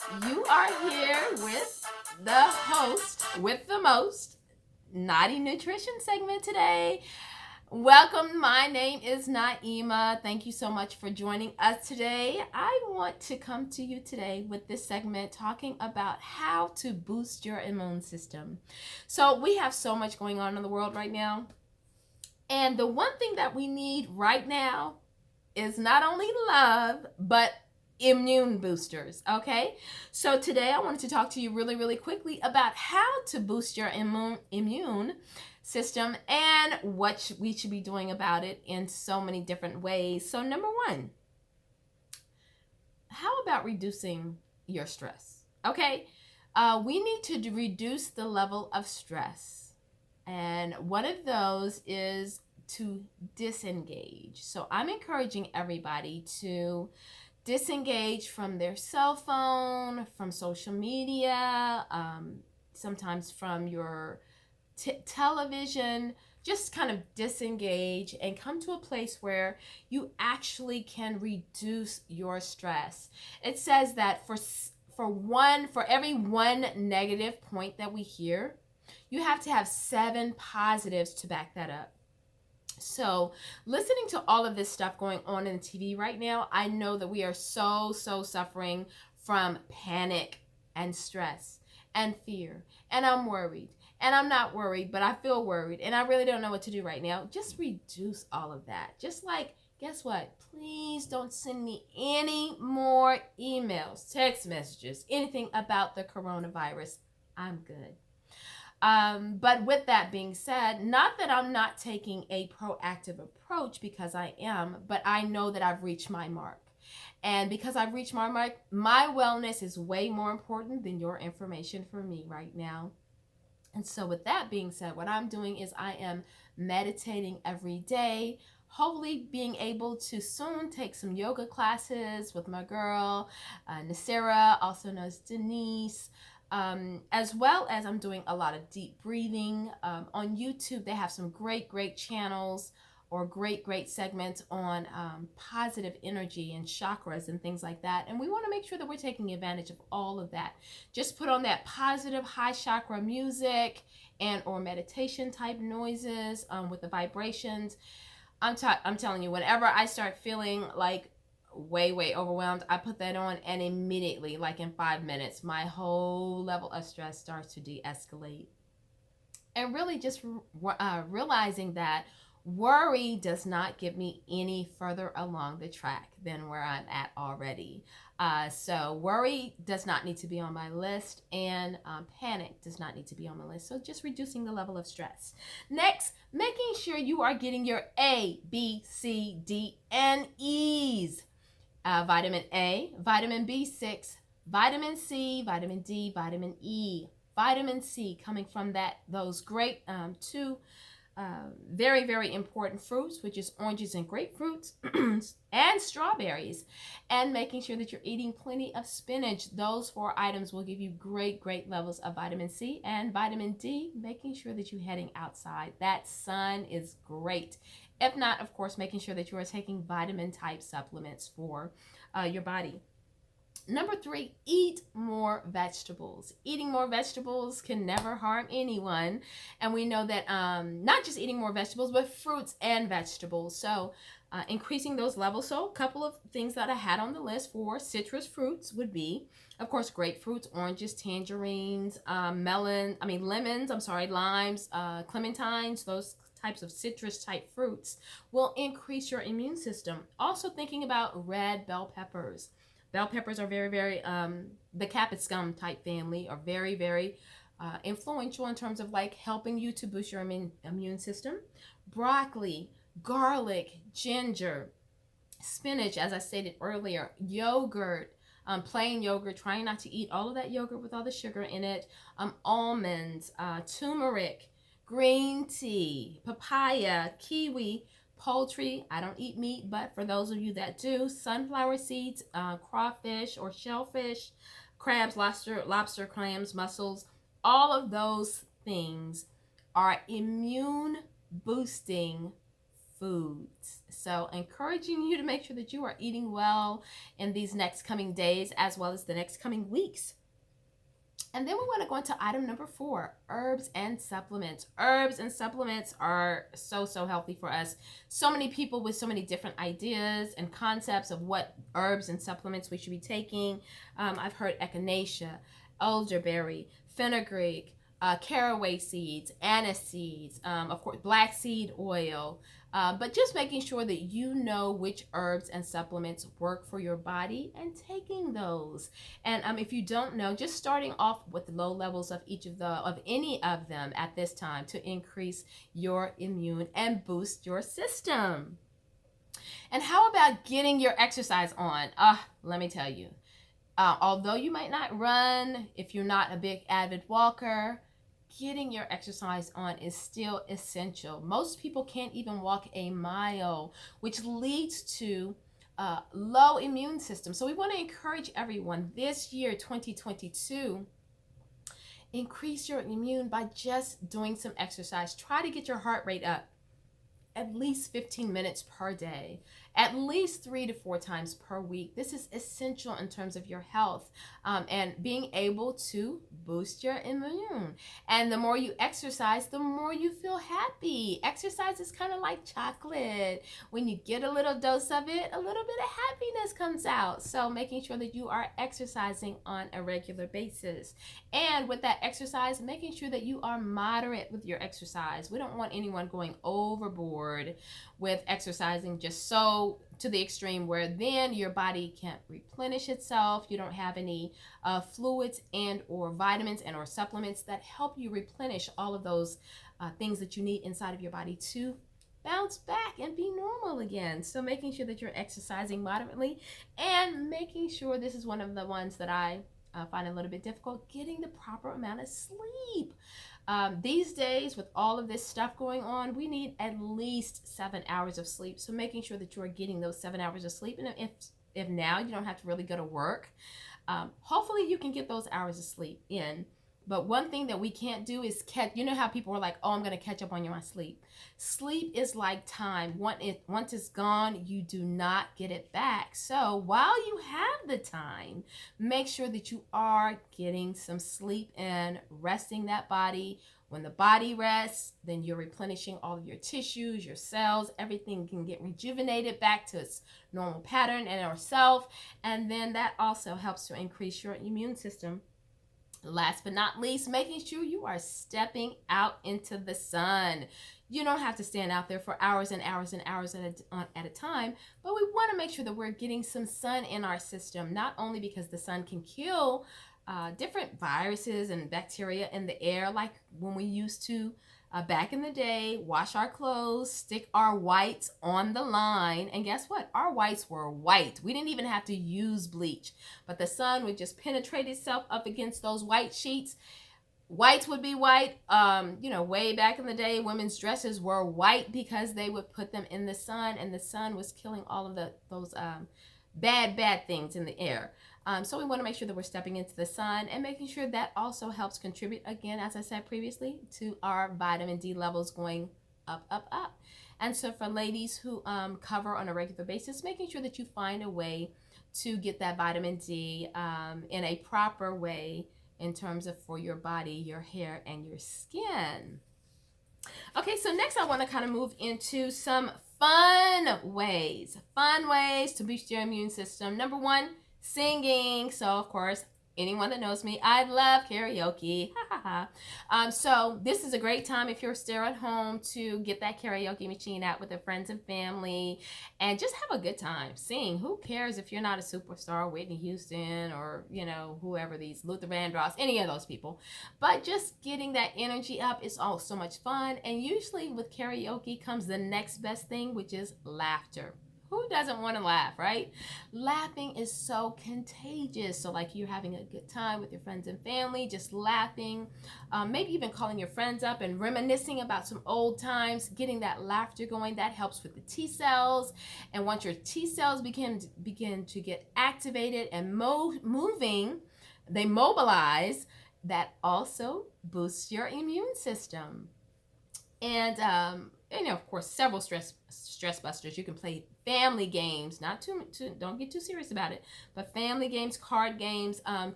You are here with the host with the most Naughty Nutrition segment today. Welcome. My name is Naima. Thank you so much for joining us today. I want to come to you today with this segment talking about how to boost your immune system. So, we have so much going on in the world right now. And the one thing that we need right now is not only love, but immune boosters. Okay, so today I wanted to talk to you really quickly about how to boost your immune system and what we should be doing about it in so many different ways. So number one, how about reducing your stress? Okay, we need to reduce the level of stress, and one of those is to disengage. So I'm encouraging everybody to disengage from their cell phone, from social media, sometimes from your television. Just kind of disengage and come to a place where you actually can reduce your stress. It says that for every one negative point that we hear, you have to have 7 positives to back that up. So, listening to all of this stuff going on in the TV right now, I know that we are so suffering from panic and stress and fear. And I'm worried. And I'm not worried, but I feel worried. And I really don't know what to do right now. Just reduce all of that. Just like, guess what? Please don't send me any more emails, text messages, anything about the coronavirus. I'm good. But with that being said, not that I'm not taking a proactive approach, because I am, but I know that I've reached my mark. And because I've reached my mark, my wellness is way more important than your information for me right now. And so, with that being said, what I'm doing is I am meditating every day. Hopefully, being able to soon take some yoga classes with my girl, Nasira, also known as Denise. As well as I'm doing a lot of deep breathing. On YouTube, they have some great channels or great segments on positive energy and chakras and things like that. And we want to make sure that we're taking advantage of all of that. Just put on that positive high chakra music and or meditation type noises with the vibrations. I'm telling you, whenever I start feeling like way overwhelmed, I put that on, and immediately, like in 5 minutes, my whole level of stress starts to de-escalate. And really just realizing that worry does not get me any further along the track than where I'm at already. So worry does not need to be on my list, and panic does not need to be on my list. So just reducing the level of stress. Next, making sure you are getting your A, B, C, D, and E's. Vitamin A, vitamin B6, vitamin C, vitamin D, vitamin E. Vitamin C coming from those great two very important fruits, which is oranges and grapefruits and strawberries, and making sure that you're eating plenty of spinach. Those 4 items will give you great levels of vitamin C. And vitamin D, making sure that you're heading outside. That sun is great. If not, of course, making sure that you are taking vitamin type supplements for your body. Number 3, eat more vegetables. Eating more vegetables can never harm anyone. And we know that not just eating more vegetables, but fruits and vegetables. So increasing those levels. So a couple of things that I had on the list for citrus fruits would be, of course, grapefruits, oranges, tangerines, lemons, limes, clementines, those types of citrus type fruits will increase your immune system. Also thinking about red bell peppers. Bell peppers are very the capsicum type family are very influential in terms of like helping you to boost your immune system. Broccoli, garlic, ginger, spinach, as I stated earlier, yogurt, plain yogurt, trying not to eat all of that yogurt with all the sugar in it, almonds, turmeric, green tea, papaya, kiwi, poultry. I don't eat meat, but for those of you that do, sunflower seeds, crawfish or shellfish, crabs, lobster, clams, mussels, all of those things are immune boosting foods. So encouraging you to make sure that you are eating well in these next coming days as well as the next coming weeks. And then we want to go into item number 4, herbs and supplements. Herbs and supplements are so healthy for us. So many people with so many different ideas and concepts of what herbs and supplements we should be taking. I've heard echinacea, elderberry, fenugreek, caraway seeds, anise seeds, of course, black seed oil. But just making sure that you know which herbs and supplements work for your body and taking those. And if you don't know, just starting off with low levels of any of them at this time to increase your immune and boost your system. And how about getting your exercise on? Let me tell you, although you might not run, if you're not a big avid walker, getting your exercise on is still essential. Most people can't even walk a mile, which leads to low immune system. So we want to encourage everyone this year, 2022, increase your immune by just doing some exercise. Try to get your heart rate up at least 15 minutes per day, at least 3 to 4 times per week. This is essential in terms of your health and being able to boost your immune. And the more you exercise, the more you feel happy. Exercise is kind of like chocolate. When you get a little dose of it, a little bit of happiness comes out. So making sure that you are exercising on a regular basis. And with that exercise, making sure that you are moderate with your exercise. We don't want anyone going overboard with exercising just so to the extreme where then your body can't replenish itself. You don't have any fluids and or vitamins and or supplements that help you replenish all of those things that you need inside of your body to bounce back and be normal again. So making sure that you're exercising moderately and making sure, this is one of the ones that I find a little bit difficult, getting the proper amount of sleep. These days, with all of this stuff going on, we need at least 7 hours of sleep. So making sure that you are getting those 7 hours of sleep. And if now you don't have to really go to work, hopefully you can get those hours of sleep in. But one thing that we can't do is you know how people are like, oh, I'm going to catch up on my sleep. Sleep is like time. Once it's gone, you do not get it back. So while you have the time, make sure that you are getting some sleep and resting that body. When the body rests, then you're replenishing all of your tissues, your cells, everything can get rejuvenated back to its normal pattern and itself. And then that also helps to increase your immune system. Last but not least, making sure you are stepping out into the sun. You don't have to stand out there for hours and hours and hours at a time, but we want to make sure that we're getting some sun in our system, not only because the sun can kill different viruses and bacteria in the air, like when we used to back in the day, wash our clothes, stick our whites on the line, and guess what? Our whites were white. We didn't even have to use bleach, but the sun would just penetrate itself up against those white sheets. Whites would be white. Way back in the day, women's dresses were white because they would put them in the sun, and the sun was killing all of those bad things in the air. So we want to make sure that we're stepping into the sun and making sure that also helps contribute, again, as I said previously, to our vitamin D levels going up. And so for ladies who cover on a regular basis, making sure that you find a way to get that vitamin D in a proper way in terms of for your body, your hair, and your skin. Okay, so next I want to kind of move into some fun ways to boost your immune system. Number 1, singing. So of course, anyone that knows me, I love karaoke. So this is a great time if you're still at home to get that karaoke machine out with your friends and family and just have a good time. Sing. Who cares if you're not a superstar, Whitney Houston, or whoever, these Luther Vandross, any of those people. But just getting that energy up is all so much fun. And usually with karaoke comes the next best thing, which is laughter. Who doesn't want to laugh, right? Laughing is so contagious. So like you're having a good time with your friends and family, just laughing, maybe even calling your friends up and reminiscing about some old times, getting that laughter going. That helps with the T cells. And once your T cells begin to get activated and moving, they mobilize. That also boosts your immune system. And of course, several stress busters. You can play family games, not too don't get too serious about it, but family games, card games,